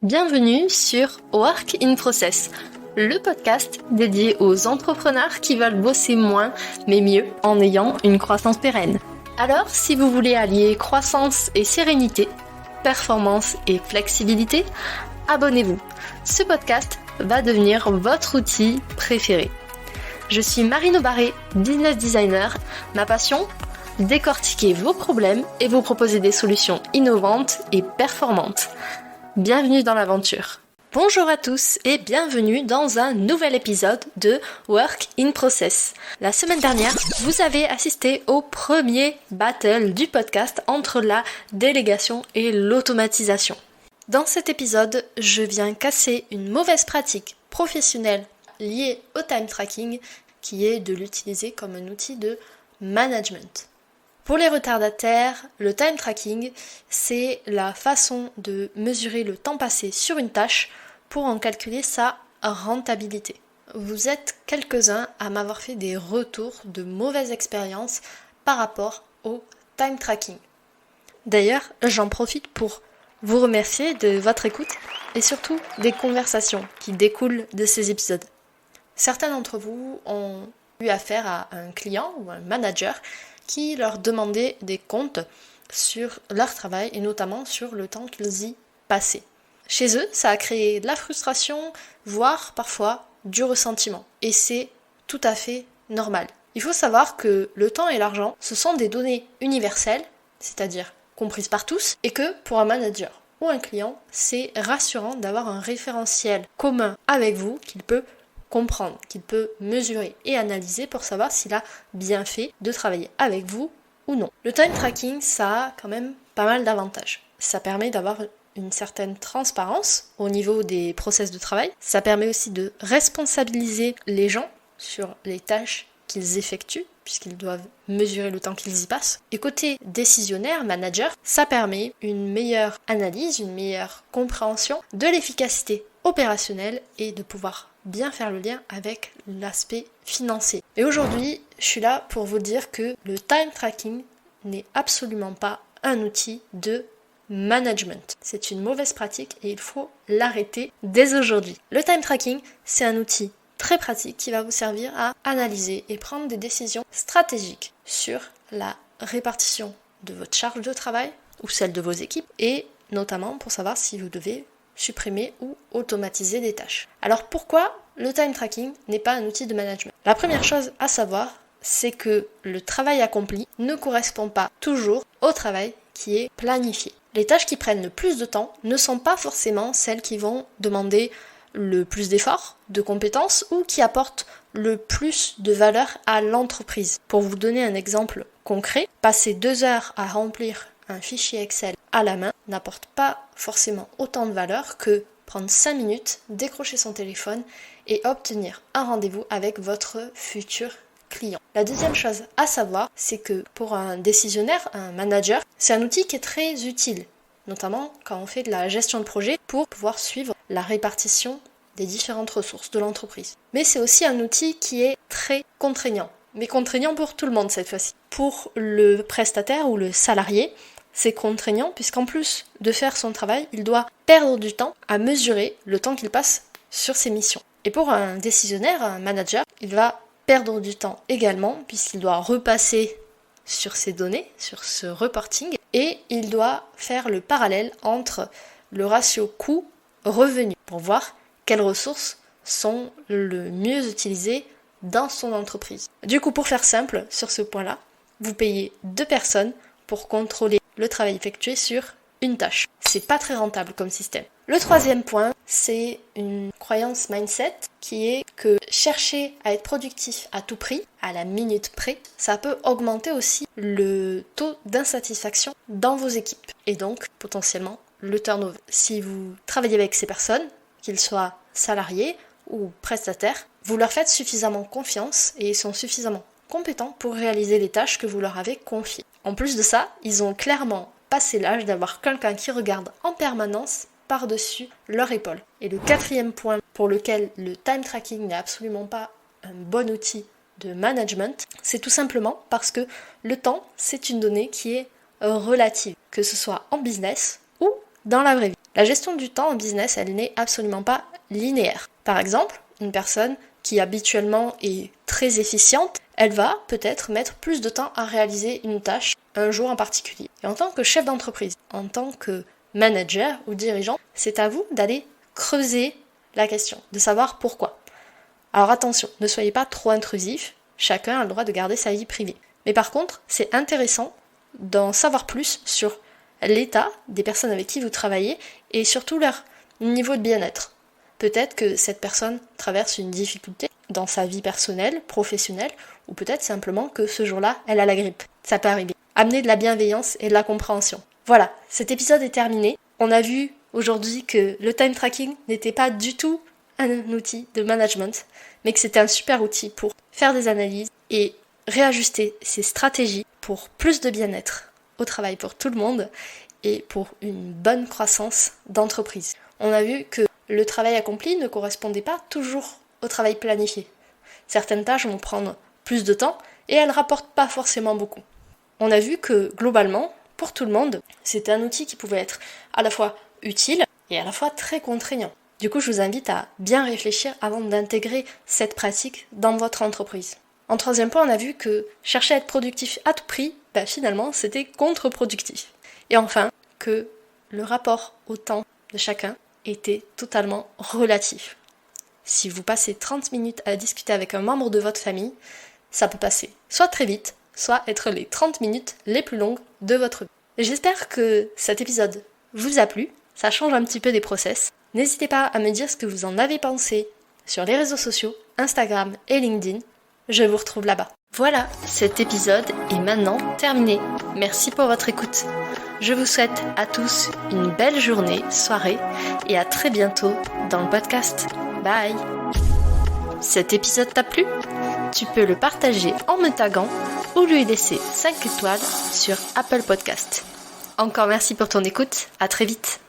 Bienvenue sur Work in Process, le podcast dédié aux entrepreneurs qui veulent bosser moins mais mieux en ayant une croissance pérenne. Alors, si vous voulez allier croissance et sérénité, performance et flexibilité, abonnez-vous. Ce podcast va devenir votre outil préféré. Je suis Marine Aubaré, business designer. Ma passion ? Décortiquer vos problèmes et vous proposer des solutions innovantes et performantes. Bienvenue dans l'aventure. Bonjour à tous et bienvenue dans un nouvel épisode de Work in Process. La semaine dernière, vous avez assisté au premier battle du podcast entre la délégation et l'automatisation. Dans cet épisode, je viens casser une mauvaise pratique professionnelle liée au time tracking qui est de l'utiliser comme un outil de management. Pour les retardataires, le time tracking, c'est la façon de mesurer le temps passé sur une tâche pour en calculer sa rentabilité. Vous êtes quelques-uns à m'avoir fait des retours de mauvaises expériences par rapport au time tracking. D'ailleurs, j'en profite pour vous remercier de votre écoute et surtout des conversations qui découlent de ces épisodes. Certains d'entre vous ont eu affaire à un client ou un manager qui leur demandait des comptes sur leur travail et notamment sur le temps qu'ils y passaient. Chez eux, ça a créé de la frustration, voire parfois du ressentiment. Et c'est tout à fait normal. Il faut savoir que le temps et l'argent, ce sont des données universelles, c'est-à-dire comprises par tous, et que pour un manager ou un client, c'est rassurant d'avoir un référentiel commun avec vous qu'il peut comprendre, qu'il peut mesurer et analyser pour savoir s'il a bien fait de travailler avec vous ou non. Le time tracking, ça a quand même pas mal d'avantages. Ça permet d'avoir une certaine transparence au niveau des process de travail. Ça permet aussi de responsabiliser les gens sur les tâches qu'ils effectuent, puisqu'ils doivent mesurer le temps qu'ils y passent. Et côté décisionnaire, manager, ça permet une meilleure analyse, une meilleure compréhension de l'efficacité opérationnelle et de pouvoir bien faire le lien avec l'aspect financier. Et aujourd'hui, je suis là pour vous dire que le time tracking n'est absolument pas un outil de management. C'est une mauvaise pratique et il faut l'arrêter dès aujourd'hui. Le time tracking, c'est un outil très pratique qui va vous servir à analyser et prendre des décisions stratégiques sur la répartition de votre charge de travail ou celle de vos équipes et notamment pour savoir si vous devez supprimer ou automatiser des tâches. Alors pourquoi le time tracking n'est pas un outil de management ? La première chose à savoir, c'est que le travail accompli ne correspond pas toujours au travail qui est planifié. Les tâches qui prennent le plus de temps ne sont pas forcément celles qui vont demander le plus d'efforts, de compétences ou qui apportent le plus de valeur à l'entreprise. Pour vous donner un exemple concret, passer 2 heures à remplir un fichier Excel à la main n'apporte pas forcément autant de valeur que prendre 5 minutes, décrocher son téléphone et obtenir un rendez-vous avec votre futur client. La deuxième chose à savoir, c'est que pour un décisionnaire, un manager, c'est un outil qui est très utile, notamment quand on fait de la gestion de projet pour pouvoir suivre la répartition des différentes ressources de l'entreprise. Mais c'est aussi un outil qui est très contraignant, mais contraignant pour tout le monde cette fois-ci. Pour le prestataire ou le salarié, c'est contraignant puisqu'en plus de faire son travail, il doit perdre du temps à mesurer le temps qu'il passe sur ses missions. Et pour un décisionnaire, un manager, il va perdre du temps également puisqu'il doit repasser sur ses données, sur ce reporting, et il doit faire le parallèle entre le ratio coût-revenu pour voir quelles ressources sont le mieux utilisées dans son entreprise. Du coup, pour faire simple sur ce point-là, vous payez 2 personnes pour contrôler le travail effectué sur une tâche. C'est pas très rentable comme système. Le troisième point, c'est une croyance mindset qui est que chercher à être productif à tout prix, à la minute près, ça peut augmenter aussi le taux d'insatisfaction dans vos équipes et donc potentiellement le turnover. Si vous travaillez avec ces personnes, qu'ils soient salariés ou prestataires, vous leur faites suffisamment confiance et ils sont suffisamment compétents pour réaliser les tâches que vous leur avez confiées. En plus de ça, ils ont clairement passé l'âge d'avoir quelqu'un qui regarde en permanence par-dessus leur épaule. Et le quatrième point pour lequel le time tracking n'est absolument pas un bon outil de management, c'est tout simplement parce que le temps, c'est une donnée qui est relative, que ce soit en business ou dans la vraie vie. La gestion du temps en business, elle n'est absolument pas linéaire. Par exemple, une personne qui habituellement est très efficiente, elle va peut-être mettre plus de temps à réaliser une tâche un jour en particulier. Et en tant que chef d'entreprise, en tant que manager ou dirigeant, c'est à vous d'aller creuser la question, de savoir pourquoi. Alors attention, ne soyez pas trop intrusif, chacun a le droit de garder sa vie privée. Mais par contre, c'est intéressant d'en savoir plus sur l'état des personnes avec qui vous travaillez et surtout leur niveau de bien-être. Peut-être que cette personne traverse une difficulté dans sa vie personnelle, professionnelle, ou peut-être simplement que ce jour-là, elle a la grippe. Ça peut arriver. Amenez de la bienveillance et de la compréhension. Voilà, cet épisode est terminé. On a vu aujourd'hui que le time tracking n'était pas du tout un outil de management, mais que c'était un super outil pour faire des analyses et réajuster ses stratégies pour plus de bien-être au travail pour tout le monde et pour une bonne croissance d'entreprise. On a vu que le travail accompli ne correspondait pas toujours au travail planifié. Certaines tâches vont prendre plus de temps et elles ne rapportent pas forcément beaucoup. On a vu que globalement, pour tout le monde, c'était un outil qui pouvait être à la fois utile et à la fois très contraignant. Du coup, je vous invite à bien réfléchir avant d'intégrer cette pratique dans votre entreprise. En troisième point, on a vu que chercher à être productif à tout prix, finalement, c'était contre-productif. Et enfin, que le rapport au temps de chacun était totalement relatif. Si vous passez 30 minutes à discuter avec un membre de votre famille, ça peut passer soit très vite, soit être les 30 minutes les plus longues de votre vie. J'espère que cet épisode vous a plu, ça change un petit peu des process. N'hésitez pas à me dire ce que vous en avez pensé sur les réseaux sociaux, Instagram et LinkedIn. Je vous retrouve là-bas. Voilà, cet épisode est maintenant terminé. Merci pour votre écoute. Je vous souhaite à tous une belle journée, soirée et à très bientôt dans le podcast. Bye! Cet épisode t'a plu? Tu peux le partager en me taguant ou lui laisser 5 étoiles sur Apple Podcast. Encore merci pour ton écoute, à très vite!